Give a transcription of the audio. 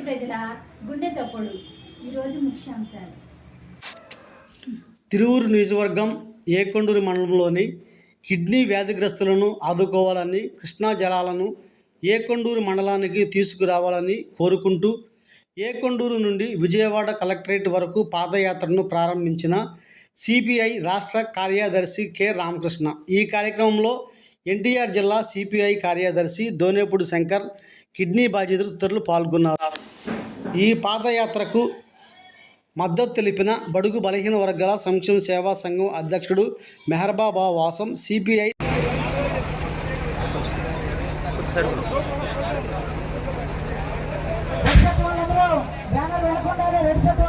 ప్రజల గుండె చప్పుడు. ఈరోజు ముఖ్యాంశాలు. తిరువూరు నియోజకవర్గం ఏకొండూరు మండలంలోని కిడ్నీ వ్యాధిగ్రస్తులను ఆదుకోవాలని, కృష్ణా జలాలను ఏకొండూరు మండలానికి తీసుకురావాలని కోరుకుంటూ ఏకొండూరు నుండి విజయవాడ కలెక్టరేట్ వరకు పాదయాత్రను ప్రారంభించిన సిపిఐ రాష్ట్ర కార్యదర్శి కె రామకృష్ణ. ఈ కార్యక్రమంలో ఎన్టీఆర్ జిల్లా సిపిఐ కార్యదర్శి దోనేపూడి శంకర్, కిడ్నీ బాధితులు తదితరులు పాల్గొన్నారు. ఈ పాదయాత్రకు మద్దతు తెలిపిన బడుగు బలహీన వర్గాల సంక్షేమ సేవా సంఘం అధ్యక్షుడు మెహర్బాబా వాసం, సిపిఐ బ్యానర్ వెనకుండా రెడ్ షర్ట్